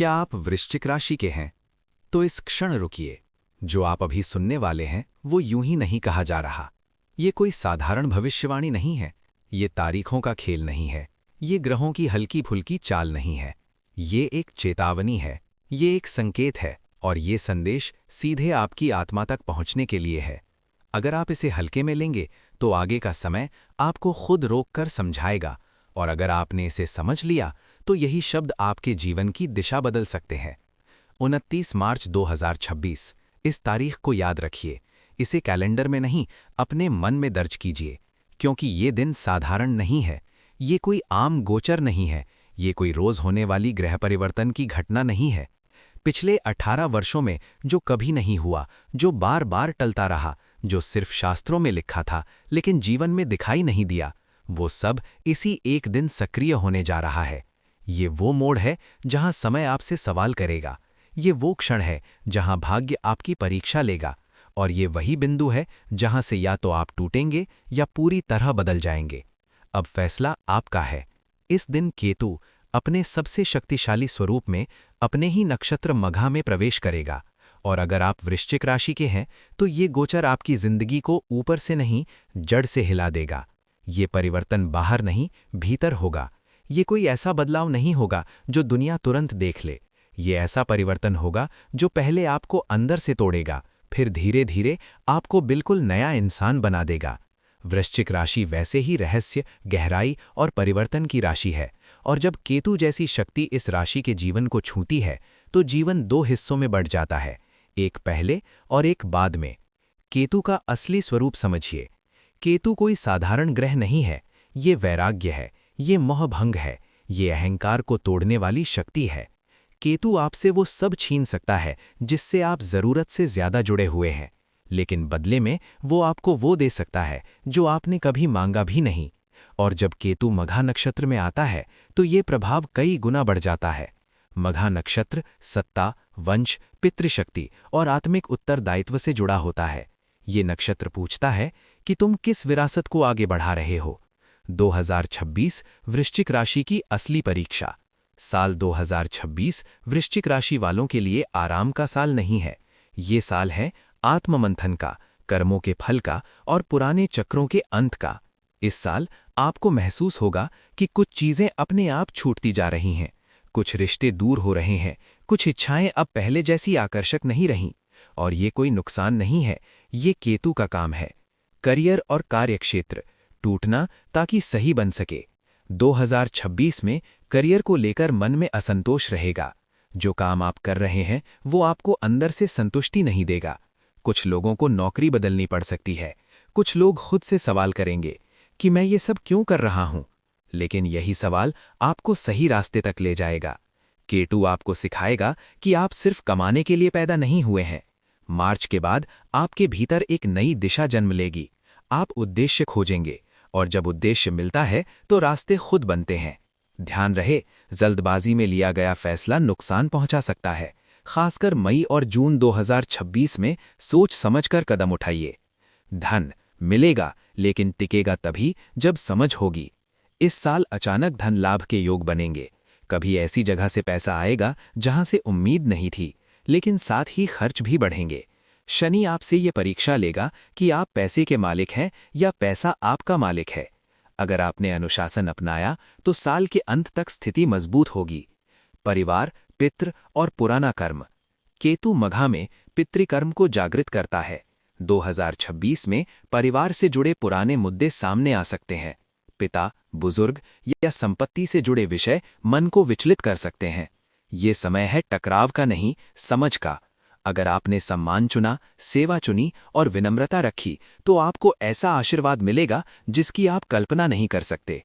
क्या आप वृश्चिक राशि के हैं? तो इस क्षण रुकिए। जो आप अभी सुनने वाले हैं वो यूं ही नहीं कहा जा रहा। ये कोई साधारण भविष्यवाणी नहीं है। ये तारीखों का खेल नहीं है। ये ग्रहों की हल्की फुल्की चाल नहीं है। ये एक चेतावनी है। ये एक संकेत है और ये संदेश सीधे आपकी आत्मा तक पहुंचने के लिए है। अगर आप इसे हल्के में लेंगे तो आगे का समय आपको खुद रोककर समझाएगा, और अगर आपने इसे समझ लिया तो यही शब्द आपके जीवन की दिशा बदल सकते हैं। 29 मार्च 2026, इस तारीख को याद रखिए। इसे कैलेंडर में नहीं, अपने मन में दर्ज कीजिए, क्योंकि ये दिन साधारण नहीं है। ये कोई आम गोचर नहीं है। ये कोई रोज होने वाली ग्रह परिवर्तन की घटना नहीं है। पिछले 18 वर्षों में जो कभी नहीं हुआ, जो बार बार टलता रहा, जो सिर्फ शास्त्रों में लिखा था लेकिन जीवन में दिखाई नहीं दिया, वो सब इसी एक दिन सक्रिय होने जा रहा है। ये वो मोड़ है जहां समय आपसे सवाल करेगा। ये वो क्षण है जहां भाग्य आपकी परीक्षा लेगा। और ये वही बिंदु है जहां से या तो आप टूटेंगे या पूरी तरह बदल जाएंगे। अब फैसला आपका है। इस दिन केतु अपने सबसे शक्तिशाली स्वरूप में अपने ही नक्षत्र मघा में प्रवेश करेगा। और अगर आप वृश्चिक राशि के हैं तो ये गोचर आपकी जिंदगी को ऊपर से नहीं, जड़ से हिला देगा। ये परिवर्तन बाहर नहीं, भीतर होगा। ये कोई ऐसा बदलाव नहीं होगा जो दुनिया तुरंत देख ले। ये ऐसा परिवर्तन होगा जो पहले आपको अंदर से तोड़ेगा, फिर धीरे धीरे आपको बिल्कुल नया इंसान बना देगा। वृश्चिक राशि वैसे ही रहस्य, गहराई और परिवर्तन की राशि है, और जब केतु जैसी शक्ति इस राशि के जीवन को छूती है तो जीवन दो हिस्सों में बढ़ जाता है, एक पहले और एक बाद में। केतु का असली स्वरूप समझिए। केतु कोई साधारण ग्रह नहीं है। ये वैराग्य है, ये मोहभंग है, ये अहंकार को तोड़ने वाली शक्ति है। केतु आपसे वो सब छीन सकता है जिससे आप जरूरत से ज्यादा जुड़े हुए हैं, लेकिन बदले में वो आपको वो दे सकता है जो आपने कभी मांगा भी नहीं। और जब केतु मघा नक्षत्र में आता है तो ये प्रभाव कई गुना बढ़ जाता है। मघा नक्षत्र सत्ता, वंश, पितृशक्ति और आत्मिक उत्तरदायित्व से जुड़ा होता है। ये नक्षत्र पूछता है कि तुम किस विरासत को आगे बढ़ा रहे हो। 2026 वृश्चिक राशि की असली परीक्षा। साल 2026 वृश्चिक राशि वालों के लिए आराम का साल नहीं है। ये साल है आत्ममंथन का, कर्मों के फल का और पुराने चक्रों के अंत का। इस साल आपको महसूस होगा कि कुछ चीजें अपने आप छूटती जा रही हैं, कुछ रिश्ते दूर हो रहे हैं, कुछ इच्छाएं अब पहले जैसी आकर्षक नहीं रहीं। और ये कोई नुकसान नहीं है, ये केतु का काम है। करियर और कार्यक्षेत्र टूटना ताकि सही बन सके। 2026 में करियर को लेकर मन में असंतोष रहेगा। जो काम आप कर रहे हैं वो आपको अंदर से संतुष्टि नहीं देगा। कुछ लोगों को नौकरी बदलनी पड़ सकती है। कुछ लोग खुद से सवाल करेंगे कि मैं ये सब क्यों कर रहा हूं। लेकिन यही सवाल आपको सही रास्ते तक ले जाएगा। केतु आपको सिखाएगा कि आप सिर्फ कमाने के लिए पैदा नहीं हुए हैं। मार्च के बाद आपके भीतर एक नई दिशा जन्म लेगी। आप उद्देश्य खोजेंगे, और जब उद्देश्य मिलता है तो रास्ते खुद बनते हैं। ध्यान रहे, जल्दबाजी में लिया गया फैसला नुकसान पहुंचा सकता है। खासकर मई और जून 2026 में सोच समझकर कदम उठाइए। धन मिलेगा, लेकिन टिकेगा तभी जब समझ होगी। इस साल अचानक धन लाभ के योग बनेंगे। कभी ऐसी जगह से पैसा आएगा जहां से उम्मीद नहीं थी, लेकिन साथ ही खर्च भी बढ़ेंगे। शनि आपसे ये परीक्षा लेगा कि आप पैसे के मालिक हैं या पैसा आपका मालिक है। अगर आपने अनुशासन अपनाया तो साल के अंत तक स्थिति मजबूत होगी। परिवार, पितृ और पुराना कर्म। केतु मघा में पितृकर्म को जागृत करता है। 2026 में परिवार से जुड़े पुराने मुद्दे सामने आ सकते हैं। पिता, बुजुर्ग या संपत्ति से जुड़े विषय मन को विचलित कर सकते हैं। ये समय है टकराव का नहीं, समझ का। अगर आपने सम्मान चुना, सेवा चुनी और विनम्रता रखी तो आपको ऐसा आशीर्वाद मिलेगा जिसकी आप कल्पना नहीं कर सकते।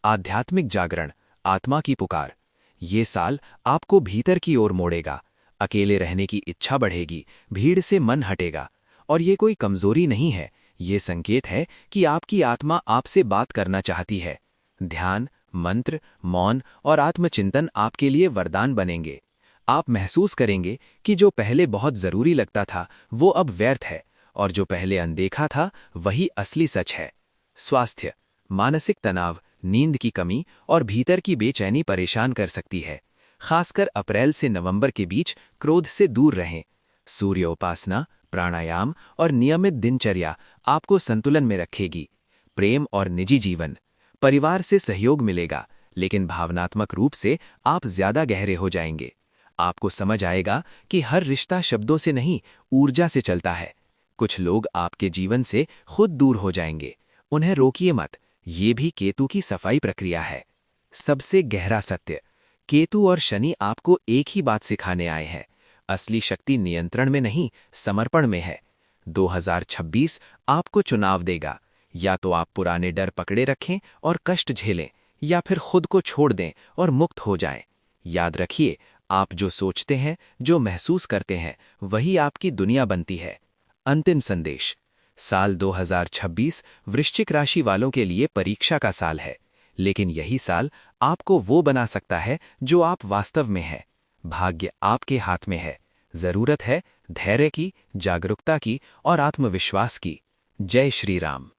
आध्यात्मिक जागरण, आत्मा की पुकार। ये साल आपको भीतर की ओर मोड़ेगा। अकेले रहने की इच्छा बढ़ेगी, भीड़ से मन हटेगा। और ये कोई कमजोरी नहीं है, ये संकेत है कि आपकी आत्मा आपसे बात करना चाहती है। ध्यान, मंत्र, मौन और आत्मचिंतन आपके लिए वरदान बनेंगे। आप महसूस करेंगे कि जो पहले बहुत जरूरी लगता था वो अब व्यर्थ है, और जो पहले अनदेखा था वही असली सच है। स्वास्थ्य, मानसिक तनाव, नींद की कमी और भीतर की बेचैनी परेशान कर सकती है। खासकर अप्रैल से नवंबर के बीच क्रोध से दूर रहें। सूर्य उपासना, प्राणायाम और नियमित दिनचर्या आपको संतुलन में रखेगी। प्रेम और निजी जीवन, परिवार से सहयोग मिलेगा, लेकिन भावनात्मक रूप से आप ज्यादा गहरे हो जाएंगे। आपको समझ आएगा कि हर रिश्ता शब्दों से नहीं, ऊर्जा से चलता है। कुछ लोग आपके जीवन से खुद दूर हो जाएंगे, उन्हें रोकिए मत, ये भी केतु की सफाई प्रक्रिया है। सबसे गहरा सत्य, केतु और शनि आपको एक ही बात सिखाने आए हैं, असली शक्ति नियंत्रण में नहीं, समर्पण में है। 2026 आपको चुनाव देगा, या तो आप पुराने डर पकड़े रखें और कष्ट झेलें, या फिर खुद को छोड़ दें और मुक्त हो जाएं। याद रखिए, आप जो सोचते हैं, जो महसूस करते हैं, वही आपकी दुनिया बनती है। अंतिम संदेश, साल 2026 वृश्चिक राशि वालों के लिए परीक्षा का साल है, लेकिन यही साल आपको वो बना सकता है जो आप वास्तव में हैं। भाग्य आपके हाथ में है, जरूरत है धैर्य की, जागरूकता की और आत्मविश्वास की। जय श्री राम।